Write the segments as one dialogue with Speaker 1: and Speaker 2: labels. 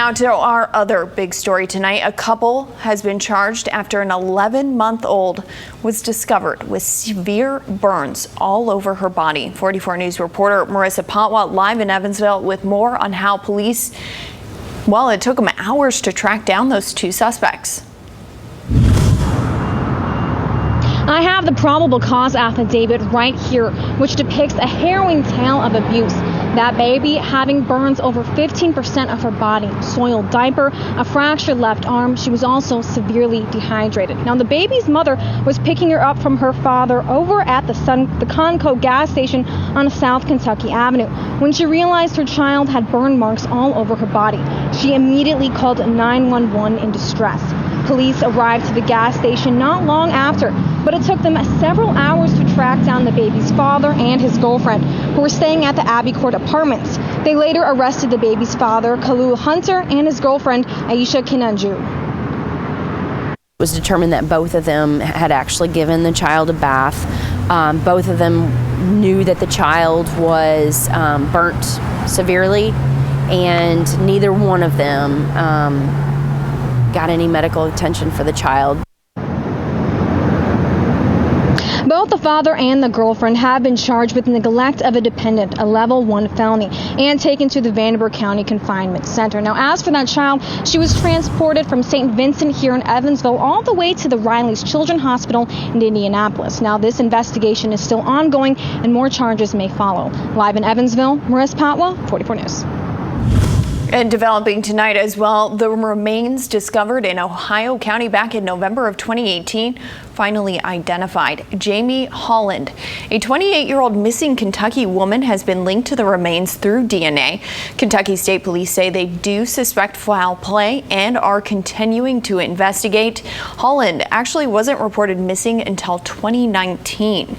Speaker 1: Now to our other big story tonight. A couple has been charged after an 11-month-old was discovered with severe burns all over her body. 44 News reporter Marissa Patwa live in Evansville with more on how police, well, it took them hours to track down those two suspects.
Speaker 2: I have the probable cause affidavit right here, which depicts a harrowing tale of abuse. That baby having burns over 15% of her body, soiled diaper, a fractured left arm. She was also severely dehydrated. Now, the baby's mother was picking her up from her father over at the Conco gas station on South Kentucky Avenue. When she realized her child had burn marks all over her body, she immediately called 911 in distress. Police arrived to the gas station not long after, but it took them several hours to track down the baby's father and his girlfriend, who were staying at the Abbey Court Apartments. They later arrested the baby's father, Kalu Hunter, and his girlfriend, Aisha Kinanju.
Speaker 3: It was determined that both of them had actually given the child a bath. Both of them knew that the child was burnt severely, and neither one of them got any medical attention for the child.
Speaker 2: Both the father and the girlfriend have been charged with neglect of a dependent, a level 1 felony, and taken to the Vanderbilt County Confinement Center. Now, as for that child, she was transported from St. Vincent here in Evansville all the way to the Riley's Children's Hospital in Indianapolis. Now, this investigation is still ongoing and more charges may follow. Live in Evansville, Marissa Patwa, 44 News.
Speaker 1: And developing tonight as well, the remains discovered in Ohio County back in November of 2018 finally identified. Jamie Holland, a 28-year-old missing Kentucky woman, has been linked to the remains through DNA. Kentucky State Police say they do suspect foul play and are continuing to investigate. Holland actually wasn't reported missing until 2019.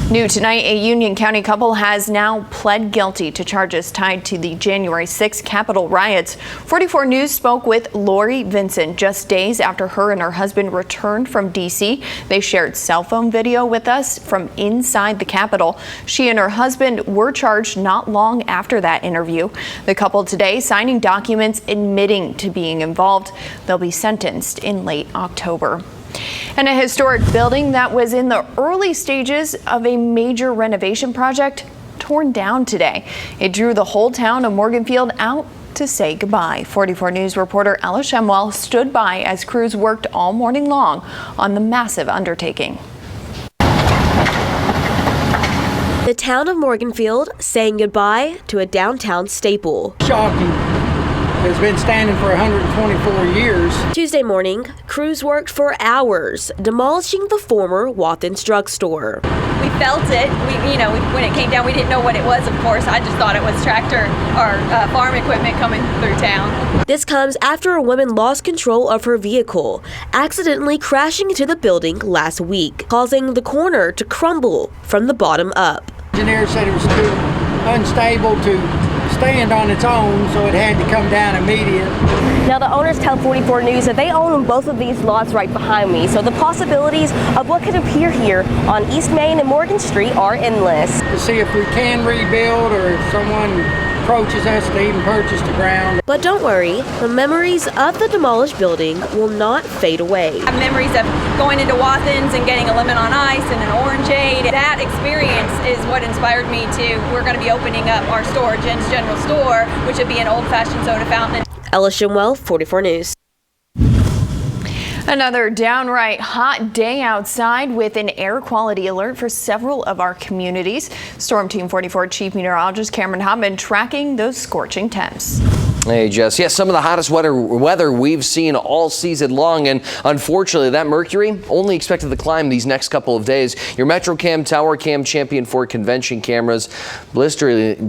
Speaker 1: New tonight, a Union County couple has now pled guilty to charges tied to the January 6th Capitol riots. 44 News spoke with Lori Vincent just days after her and her husband returned from D.C. They shared cell phone video with us from inside the Capitol. She and her husband were charged not long after that interview. The couple today signing documents admitting to being involved. They'll be sentenced in late October. And a historic building that was in the early stages of a major renovation project torn down today. It drew the whole town of Morganfield out to say goodbye. 44 News reporter Ella Shemwell stood by as crews worked all morning long on the massive undertaking.
Speaker 4: The town of Morganfield saying goodbye to a downtown staple.
Speaker 5: Shocking. It's been standing for 124 years.
Speaker 4: Tuesday morning, crews worked for hours, demolishing the former Watkins drugstore.
Speaker 6: We felt it. When it came down, we didn't know what it was, of course. I just thought it was tractor or farm equipment coming through town.
Speaker 4: This comes after a woman lost control of her vehicle, accidentally crashing into the building last week, causing the corner to crumble from the bottom up.
Speaker 5: Engineers said it was too unstable to stand on its own, so it had to come down immediate.
Speaker 4: Now the owners tell 44 News that they own both of these lots right behind me, so the possibilities of what could appear here on East Main and Morgan Street are endless.
Speaker 5: To see if we can rebuild or if someone approaches us to even purchase the ground.
Speaker 4: But don't worry, the memories of the demolished building will not fade away.
Speaker 6: I have memories of going into Watkins and getting a lemon on ice and an orangeade. That experience is what inspired me we're going to be opening up our store, Jen's General Store, which would be an old-fashioned soda fountain.
Speaker 4: Ella Shimwell, 44 News.
Speaker 1: Another downright hot day outside with an air quality alert for several of our communities. Storm Team 44 Chief Meteorologist Cameron Hobman tracking those scorching temps.
Speaker 7: Hey, Jess. Yes, some of the hottest weather we've seen all season long, and unfortunately, that mercury only expected to climb these next couple of days. Your MetroCam Tower Cam Champion 4 convention cameras blisteringly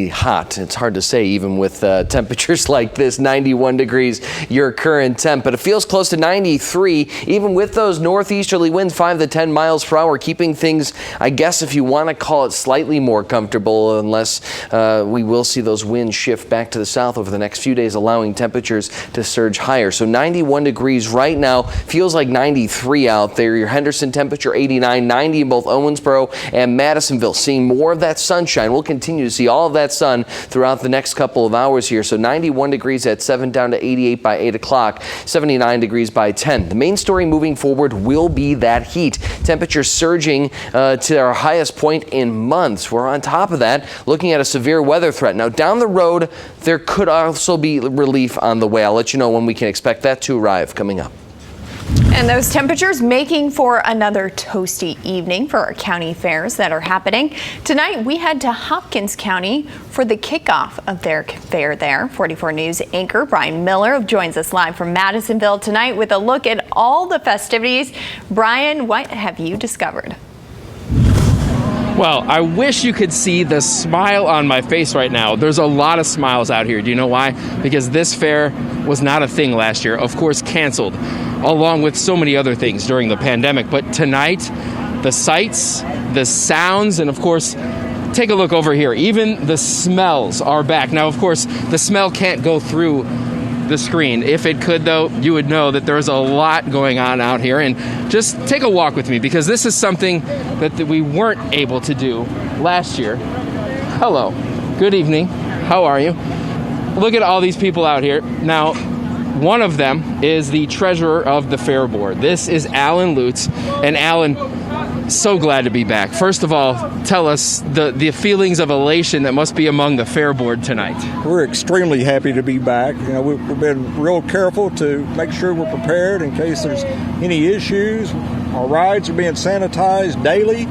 Speaker 7: hot. It's hard to say even with temperatures like this, 91 degrees your current temp, but it feels close to 93, even with those northeasterly winds 5 to 10 miles per hour, keeping things, I guess if you want to call it, slightly more comfortable, unless we will see those winds shift back to the south over the next few days, allowing temperatures to surge higher. So 91 degrees right now, feels like 93 out there. Your Henderson temperature 89, 90 in both Owensboro and Madisonville. Seeing more of that sunshine. We'll continue to see all of that sun throughout the next couple of hours here. So 91 degrees at 7, down to 88 by 8 o'clock, 79 degrees by 10. The main story moving forward will be that heat. Temperatures surging to our highest point in months. We're on top of that, looking at a severe weather threat. Now, down the road, there could also be relief on the way. I'll let you know when we can expect that to arrive coming up.
Speaker 1: And those temperatures making for another toasty evening for our county fairs that are happening. Tonight, we head to Hopkins County for the kickoff of their fair there. 44 News anchor Brian Miller joins us live from Madisonville tonight with a look at all the festivities. Brian, what have you discovered?
Speaker 8: Well, I wish you could see the smile on my face right now. There's a lot of smiles out here. Do you know why? Because this fair was not a thing last year. Of course, canceled, along with so many other things during the pandemic. But tonight, the sights, the sounds, and of course, take a look over here. Even the smells are back. Now, of course, the smell can't go through the screen. If it could, though, you would know that there's a lot going on out here. And just take a walk with me, because this is something that we weren't able to do last year. Hello. Good evening. How are you? Look at all these people out here. Now, one of them is the treasurer of the fair board. This is Alan Lutz. And Alan, so glad to be back. First of all, tell us the feelings of elation that must be among the fair board tonight.
Speaker 9: We're extremely happy to be back. You know, we've been real careful to make sure we're prepared in case there's any issues. Our rides are being sanitized daily.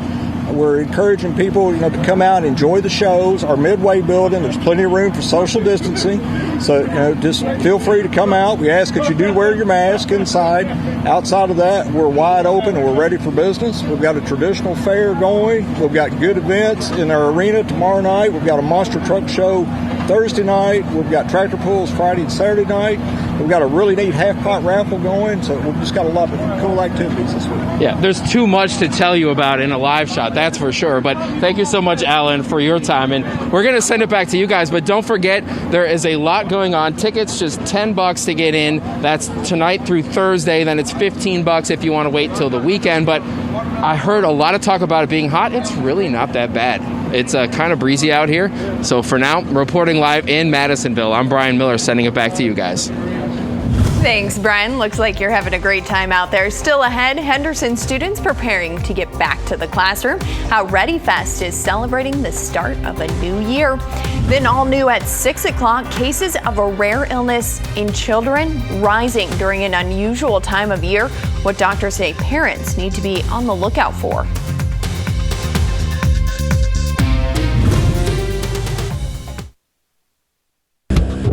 Speaker 9: We're encouraging people, to come out and enjoy the shows. Our Midway building, there's plenty of room for social distancing. So, just feel free to come out. We ask that you do wear your mask inside. Outside of that, we're wide open and we're ready for business. We've got a traditional fair going. We've got good events in our arena tomorrow night. We've got a monster truck show Thursday night. We've got tractor pulls Friday and Saturday night. We've got a really neat half-pot raffle going, so we've just got a lot of cool activities this week.
Speaker 8: Yeah, there's too much to tell you about in a live shot, that's for sure. But thank you so much, Alan, for your time. And we're going to send it back to you guys. But don't forget, there is a lot going on. Tickets just $10 to get in. That's tonight through Thursday. Then it's $15 if you want to wait till the weekend. But I heard a lot of talk about it being hot. It's really not that bad. It's kind of breezy out here. So for now, reporting live in Madisonville, I'm Brian Miller, sending it back to you guys.
Speaker 1: Thanks, Brian. Looks like you're having a great time out there. Still ahead, Henderson students preparing to get back to the classroom. How Ready Fest is celebrating the start of a new year. Then all new at 6 o'clock, cases of a rare illness in children rising during an unusual time of year. What doctors say parents need to be on the lookout for.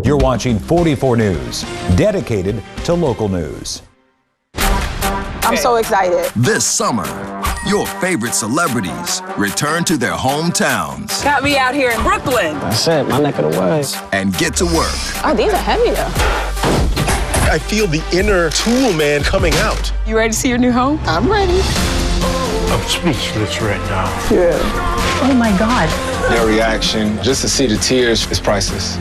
Speaker 10: You're watching 44 News, dedicated to local news.
Speaker 11: I'm so excited.
Speaker 12: This summer, your favorite celebrities return to their hometowns.
Speaker 11: Got me out here in Brooklyn.
Speaker 13: That's it, my neck of the woods.
Speaker 12: And get to work.
Speaker 11: Oh, these are heavier.
Speaker 14: I feel the inner tool man coming out.
Speaker 11: You ready to see your new home?
Speaker 13: I'm ready.
Speaker 14: I'm speechless right now.
Speaker 11: Yeah.
Speaker 13: Oh my God.
Speaker 15: Their reaction, just to see the tears, is priceless.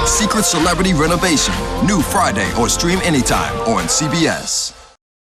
Speaker 12: Secret Celebrity Renovation, new Friday or stream anytime on CBS.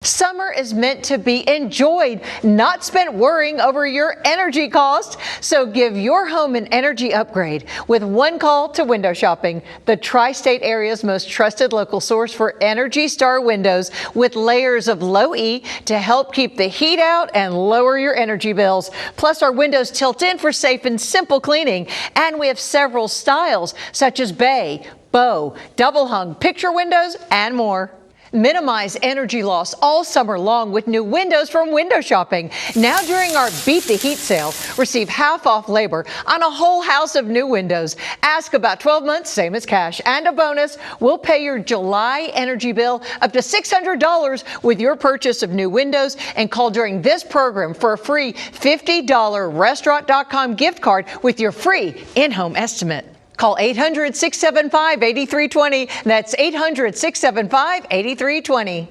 Speaker 16: Summer is meant to be enjoyed, not spent worrying over your energy costs. So give your home an energy upgrade with one call to Window Shopping, the tri-state area's most trusted local source for Energy Star windows with layers of low E to help keep the heat out and lower your energy bills. Plus, our windows tilt in for safe and simple cleaning. And we have several styles such as bay, bow, double hung, picture windows, and more. Minimize energy loss all summer long with new windows from Window Shopping. Now during our Beat the Heat sale, receive half off labor on a whole house of new windows. Ask about 12 months, same as cash. And a bonus, we'll pay your July energy bill up to $600 with your purchase of new windows. And call during this program for a free $50 restaurant.com gift card with your free in-home estimate. Call 800-675-8320. That's 800-675-8320.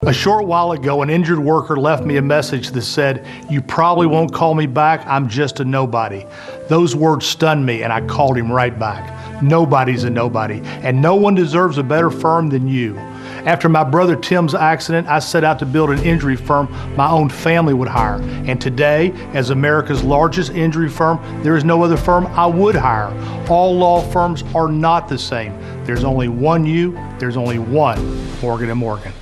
Speaker 17: A short while ago, an injured worker left me a message that said, "You probably won't call me back. I'm just a nobody." Those words stunned me, and I called him right back. Nobody's a nobody, and no one deserves a better firm than you. After my brother Tim's accident, I set out to build an injury firm my own family would hire. And today, as America's largest injury firm, there is no other firm I would hire. All law firms are not the same. There's only one you, there's only one Morgan & Morgan.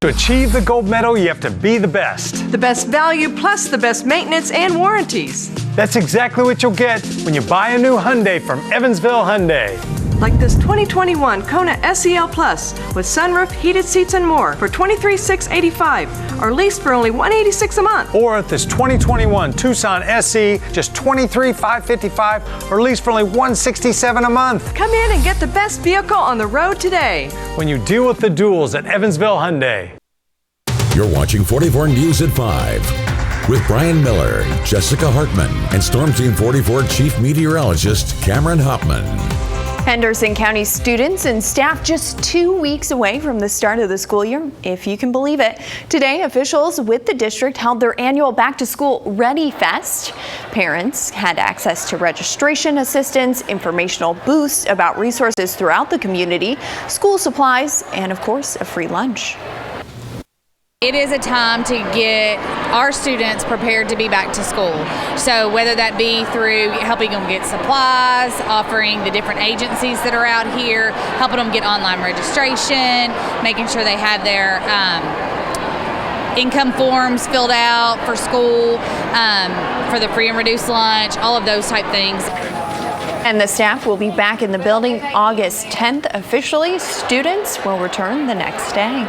Speaker 18: To achieve the gold medal, you have to be the best.
Speaker 19: The best value plus the best maintenance and warranties.
Speaker 18: That's exactly what you'll get when you buy a new Hyundai from Evansville Hyundai.
Speaker 19: Like this 2021 Kona SEL Plus with sunroof, heated seats, and more for $23,685 or leased for only $186 a month.
Speaker 18: Or this 2021 Tucson SE, just $23,555 or leased for only $167 a month.
Speaker 19: Come in and get the best vehicle on the road today.
Speaker 18: When you deal with the duels at Evansville Hyundai.
Speaker 20: You're watching 44 News at 5 with Brian Miller, Jessica Hartman, and Storm Team 44 Chief Meteorologist Cameron Hoffman.
Speaker 1: Henderson County students and staff just 2 weeks away from the start of the school year, if you can believe it. Today, officials with the district held their annual Back to School Ready Fest. Parents had access to registration assistance, informational booths about resources throughout the community, school supplies, and of course, a free lunch.
Speaker 21: It is a time to get our students prepared to be back to school. So whether that be through helping them get supplies, offering the different agencies that are out here, helping them get online registration, making sure they have their income forms filled out for school, for the free and reduced lunch, all of those type things.
Speaker 1: And the staff will be back in the building August 10th officially. Students will return the next day.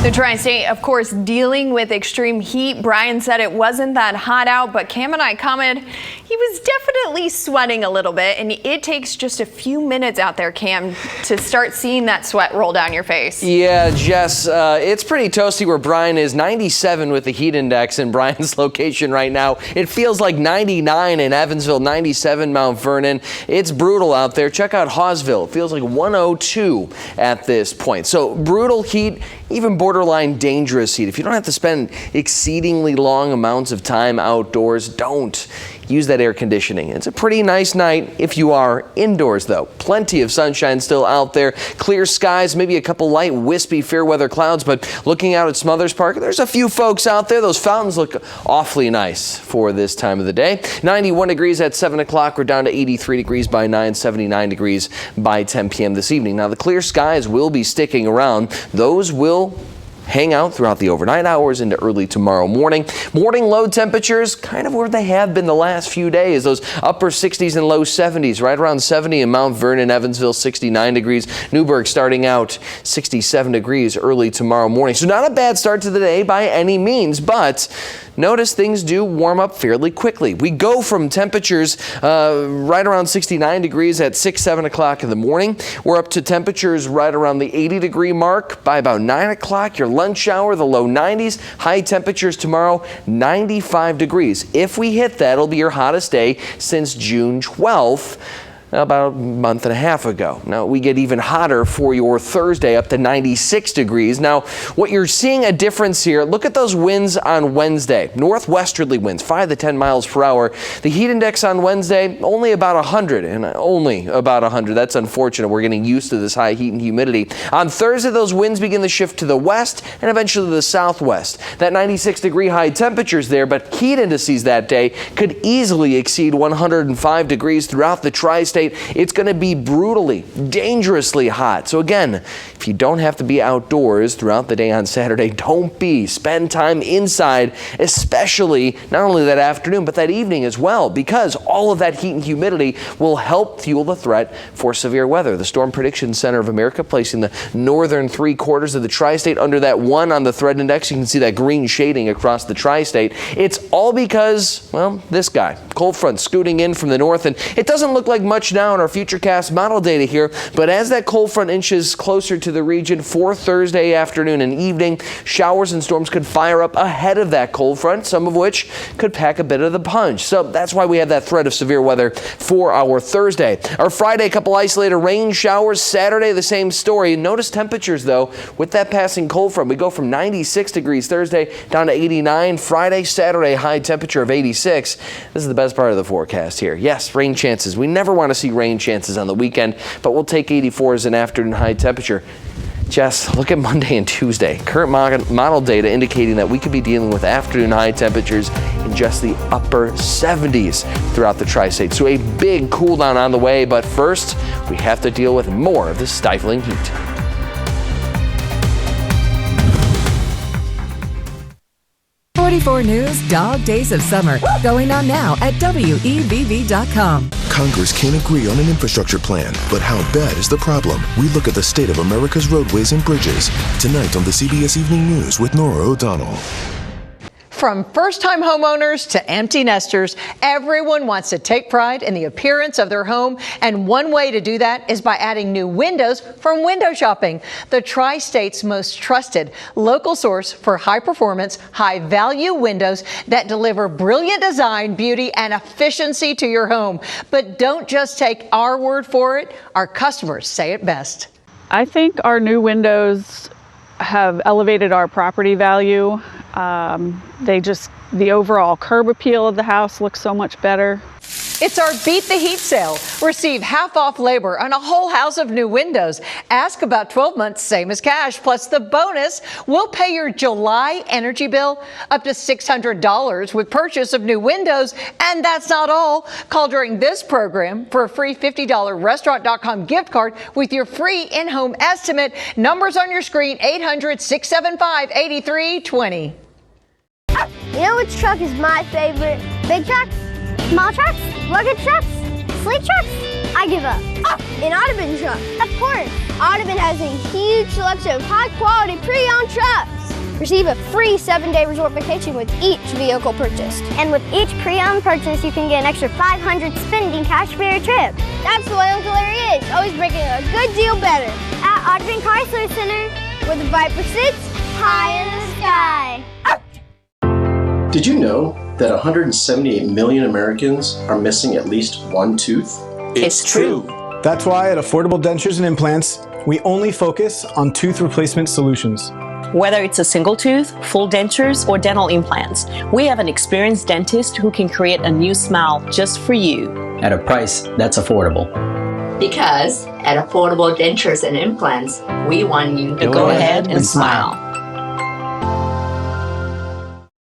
Speaker 1: The Tri-State, of course, dealing with extreme heat. Brian said it wasn't that hot out, but Cam and I commented he was definitely sweating a little bit, and it takes just a few minutes out there, Cam, to start seeing that sweat roll down your face.
Speaker 7: Yeah, Jess, it's pretty toasty where Brian is. 97 with the heat index in Brian's location right now. It feels like 99 in Evansville, 97 Mount Vernon. It's brutal out there. Check out Hawesville. It feels like 102 at this point. So brutal heat, even borderline dangerous heat. If you don't have to spend exceedingly long amounts of time outdoors, don't use that air conditioning. It's a pretty nice night if you are indoors, though. Plenty of sunshine still out there. Clear skies, maybe a couple light, wispy, fair weather clouds, but looking out at Smothers Park, there's a few folks out there. Those fountains look awfully nice for this time of the day. 91 degrees at 7 o'clock. We're down to 83 degrees by 9, 79 degrees by 10 p.m. this evening. Now, the clear skies will be sticking around. Those will hang out throughout the overnight hours into early tomorrow morning. Morning low temperatures kind of where they have been the last few days. Those upper 60s and low 70s, right around 70 in Mount Vernon, Evansville, 69 degrees. Newburgh starting out 67 degrees early tomorrow morning. So not a bad start to the day by any means, but notice things do warm up fairly quickly. We go from temperatures right around 69 degrees at 6, 7 o'clock in the morning. We're up to temperatures right around the 80 degree mark by about 9 o'clock. Your lunch hour, the low 90s. High temperatures tomorrow, 95 degrees. If we hit that, it'll be your hottest day since June 12th. About a month and a half ago. Now we get even hotter for your Thursday, up to 96 degrees. Now what you're seeing a difference here, look at those winds on Wednesday. Northwesterly winds, 5 to 10 miles per hour. The heat index on Wednesday, only about 100, and only about 100. That's unfortunate. We're getting used to this high heat and humidity. On Thursday, those winds begin to shift to the west and eventually the southwest. That 96 degree high temperatures there, but heat indices that day could easily exceed 105 degrees throughout the tri-state. It's going to be brutally, dangerously hot. So again, if you don't have to be outdoors throughout the day on Saturday, don't be. Spend time inside, especially not only that afternoon, but that evening as well, because all of that heat and humidity will help fuel the threat for severe weather. The Storm Prediction Center of America placing the northern 3/4 of the tri-state under that 1 on the threat index. You can see that green shading across the tri-state. It's all because, well, this guy, cold front scooting in from the north, and it doesn't look like much now in our Futurecast model data here, but as that cold front inches closer to the region for Thursday afternoon and evening, showers and storms could fire up ahead of that cold front, some of which could pack a bit of the punch. So that's why we have that threat of severe weather for our Thursday. Our Friday, a couple isolated rain showers. Saturday, the same story. Notice temperatures, though, with that passing cold front. We go from 96 degrees Thursday down to 89. Friday, Saturday, high temperature of 86. This is the best part of the forecast here. Yes, rain chances. We never want to see rain chances on the weekend, but we'll take 84 as an afternoon high temperature. Jess, look at Monday and Tuesday. Current model data indicating that we could be dealing with afternoon high temperatures in just the upper 70s throughout the tri-state. So a big cool down on the way, but first we have to deal with more of the stifling heat.
Speaker 3: News Dog Days of Summer going on now at WEVV.com.
Speaker 12: Congress can't agree on an infrastructure plan, but how bad is the problem? We look at the state of America's roadways and bridges tonight on the CBS Evening News with Nora O'Donnell.
Speaker 16: From first-time homeowners to empty nesters, everyone wants to take pride in the appearance of their home, and one way to do that is by adding new windows from Window Shopping, the Tri-State's most trusted local source for high-performance, high-value windows that deliver brilliant design, beauty, and efficiency to your home. But don't just take our word for it. Our customers say it best.
Speaker 22: I think our new windows have elevated our property value. The overall curb appeal of the house looks so much better.
Speaker 16: It's our Beat the Heat sale. Receive half off labor on a whole house of new windows. Ask about 12 months, same as cash. Plus the bonus, we'll pay your July energy bill up to $600 with purchase of new windows. And that's not all. Call during this program for a free $50 restaurant.com gift card with your free in-home estimate. Numbers on your screen, 800-675-8320.
Speaker 23: You know which truck is my favorite? Big trucks? Small trucks? Luggage trucks? Sleek trucks? I give up. An Audubon truck. Of course. Audubon has a huge selection of high-quality pre-owned trucks. Receive a free 7-day resort vacation with each vehicle purchased. And with each pre-owned purchase, you can get an extra $500 spending cash for your trip. That's the way Uncle Larry is, always making a good deal better. At Audubon Chrysler Center, where the Viper sits high in the sky.
Speaker 24: Did you know that 178 million Americans are missing at least one tooth?
Speaker 25: It's true. That's why at Affordable Dentures and Implants, we only focus on tooth replacement solutions.
Speaker 26: Whether it's a single tooth, full dentures, or dental implants, we have an experienced dentist who can create a new smile just for you.
Speaker 27: At a price that's affordable.
Speaker 28: Because at Affordable Dentures and Implants, we want you to
Speaker 26: go ahead and smile.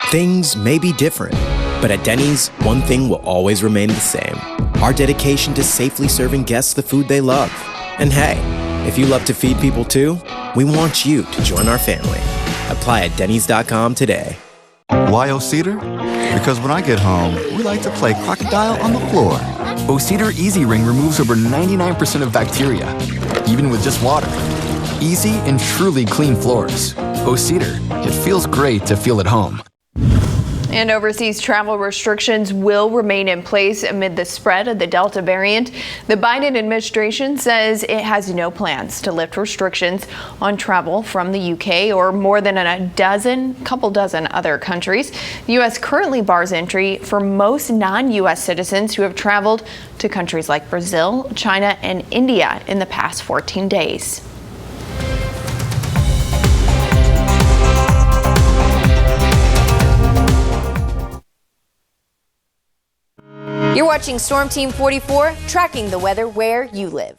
Speaker 29: Things may be different, but at Denny's, one thing will always remain the same. Our dedication to safely serving guests the food they love. And hey, if you love to feed people too, we want you to join our family. Apply at Dennys.com today.
Speaker 30: Why O-Cedar? Because when I get home, we like to play crocodile on the floor. O-Cedar Easy Ring removes over 99% of bacteria, even with just water. Easy and truly clean floors. O-Cedar, it feels great to feel at home.
Speaker 1: And overseas travel restrictions will remain in place amid the spread of the Delta variant. The Biden administration says it has no plans to lift restrictions on travel from the UK or more than a couple dozen other countries. The U.S. currently bars entry for most non-U.S. citizens who have traveled to countries like Brazil, China, and India in the past 14 days.
Speaker 31: You're watching Storm Team 44, tracking the weather where you live.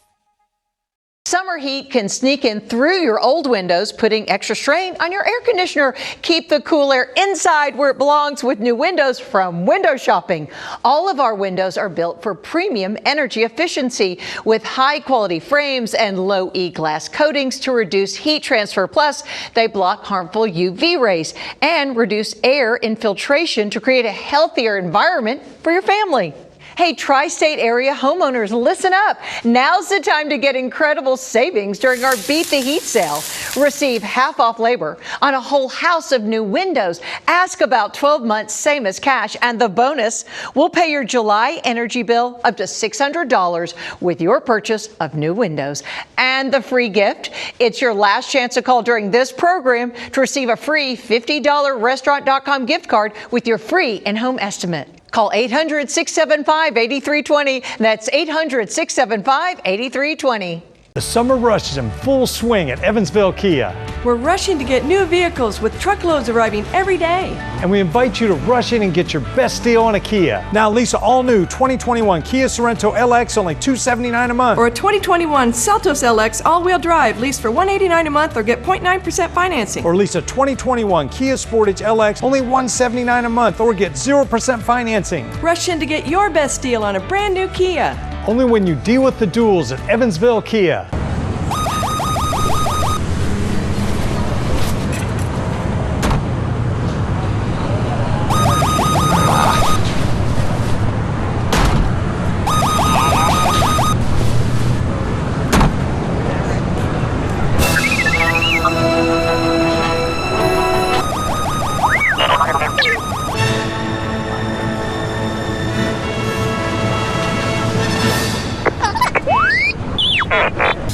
Speaker 16: Summer heat can sneak in through your old windows, putting extra strain on your air conditioner. Keep the cool air inside where it belongs with new windows from Window Shopping. All of our windows are built for premium energy efficiency with high-quality frames and low E-glass coatings to reduce heat transfer. Plus, they block harmful UV rays and reduce air infiltration to create a healthier environment for your family. Hey, tri-state area homeowners, listen up. Now's the time to get incredible savings during our Beat the Heat sale. Receive half off labor on a whole house of new windows. Ask about 12 months, same as cash. And the bonus, we'll pay your July energy bill up to $600 with your purchase of new windows. And the free gift, it's your last chance to call during this program to receive a free $50 restaurant.com gift card with your free in-home estimate. Call 800-675-8320. That's 800-675-8320.
Speaker 18: The summer rush is in full swing at Evansville Kia.
Speaker 19: We're rushing to get new vehicles with truckloads arriving every day.
Speaker 18: And we invite you to rush in and get your best deal on a Kia. Now lease an all-new 2021 Kia Sorento LX, only $279 a month.
Speaker 19: Or a 2021 Seltos LX all-wheel drive, leased for $189 a month or get 0.9% financing.
Speaker 18: Or lease a 2021 Kia Sportage LX, only $179 a month or get 0% financing.
Speaker 19: Rush in to get your best deal on a brand new Kia.
Speaker 18: Only when you deal with the duels at Evansville Kia.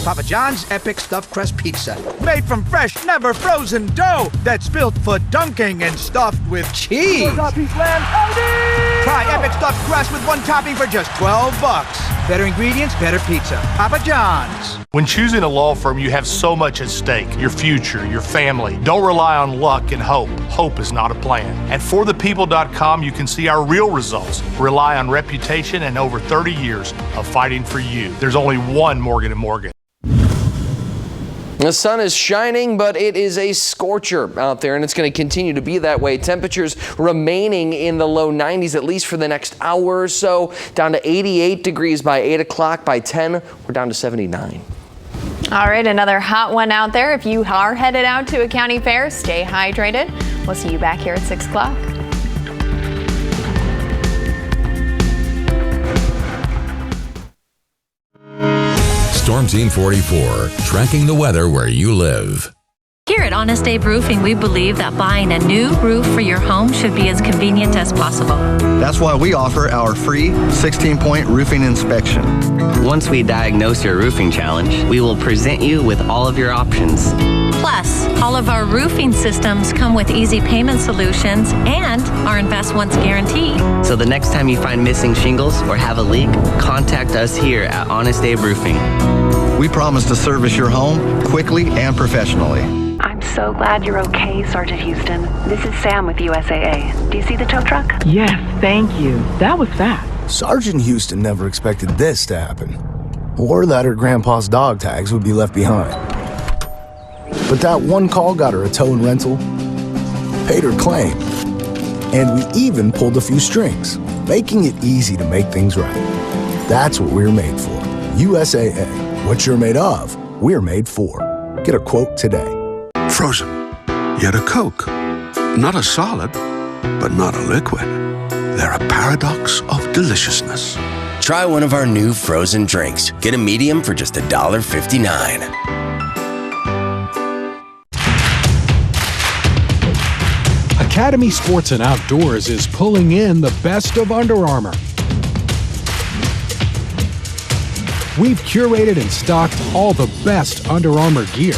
Speaker 2: Papa John's Epic Stuffed Crust Pizza. Made from fresh, never frozen dough that's built for dunking and stuffed with cheese. Try Epic Stuffed Crust with one topping for just $12. Better ingredients, better pizza. Papa John's.
Speaker 17: When choosing a law firm, you have so much at stake. Your future, your family. Don't rely on luck and hope. Hope is not a plan. At forthepeople.com, you can see our real results. Rely on reputation and over 30 years of fighting for you. There's only one Morgan & Morgan.
Speaker 7: The sun is shining, but it is a scorcher out there, and it's going to continue to be that way. Temperatures remaining in the low 90s, at least for the next hour or so, down to 88 degrees by 8 o'clock. By 10, we're down to 79.
Speaker 1: All right, another hot one out there. If you are headed out to a county fair, stay hydrated. We'll see you back here at 6 o'clock.
Speaker 20: Storm Team 44, tracking the weather where you live.
Speaker 4: Here at Honest Abe Roofing, we believe that buying a new roof for your home should be as convenient as possible.
Speaker 5: That's why we offer our free 16-point roofing inspection.
Speaker 6: Once we diagnose your roofing challenge, we will present you with all of your options.
Speaker 4: Plus, all of our roofing systems come with easy payment solutions and our Invest Once guarantee.
Speaker 6: So the next time you find missing shingles or have a leak, contact us here at Honest Abe Roofing.
Speaker 5: We promise to service your home quickly and professionally.
Speaker 8: I'm so glad you're okay, Sergeant Houston. This is Sam with USAA. Do you see the tow truck?
Speaker 9: Yes, thank you. That was fast.
Speaker 10: Sergeant Houston never expected this to happen, or that her grandpa's dog tags would be left behind. But that one call got her a tow and rental, paid her claim, and we even pulled a few strings, making it easy to make things right. That's what we're made for. USAA. What you're made of, we're made for. Get a quote today.
Speaker 11: Frozen, yet a Coke. Not a solid, but not a liquid. They're a paradox of deliciousness.
Speaker 13: Try one of our new frozen drinks. Get a medium for just $1.59.
Speaker 14: Academy Sports and Outdoors is pulling in the best of Under Armour. We've curated and stocked all the best Under Armour gear.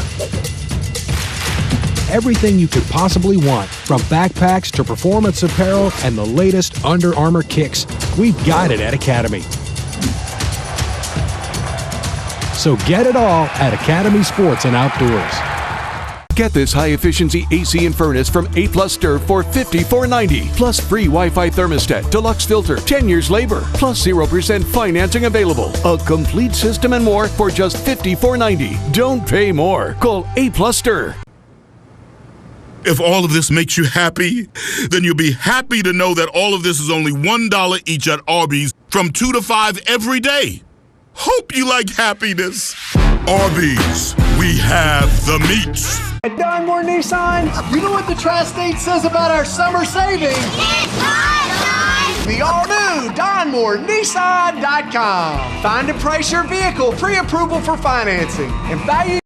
Speaker 14: Everything you could possibly want, from backpacks to performance apparel and the latest Under Armour kicks, we've got it at Academy. So get it all at Academy Sports and Outdoors.
Speaker 15: Get this high-efficiency AC and furnace from A+ Stir for $54.90. Plus free Wi-Fi thermostat, deluxe filter, 10 years labor, plus 0% financing available. A complete system and more for just $54.90. Don't pay more. Call A+ Stir.
Speaker 32: If all of this makes you happy, then you'll be happy to know that all of this is only $1 each at Arby's from 2 to 5 every day. Hope you like happiness. Arby's, we have the meats.
Speaker 33: At Donmore Nissan, you know what the Tri-State says about our summer savings? The all-new DonmoreNissan.com. Find and price your vehicle, pre-approval for financing, and value.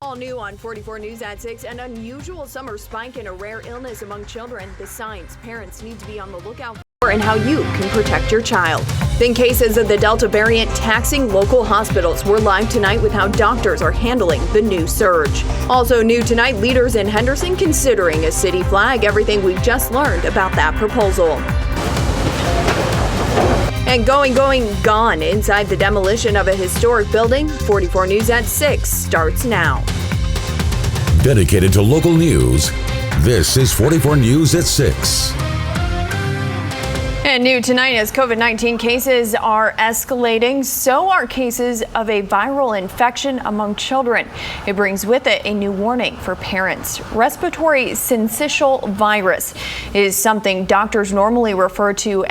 Speaker 1: All new on 44 News at 6, an unusual summer spike in a rare illness among children. The signs parents need to be on the lookout for and how you can protect your child. Then cases of the Delta variant taxing local hospitals. We're live tonight with how doctors are handling the new surge. Also new tonight, leaders in Henderson considering a city flag. Everything we've just learned about that proposal. And gone inside the demolition of a historic building. 44 News at 6 starts now.
Speaker 20: Dedicated to local news, this is 44 News at 6.
Speaker 1: And new tonight, as COVID-19 cases are escalating, so are cases of a viral infection among children. It brings with it a new warning for parents. Respiratory syncytial virus is something doctors normally refer to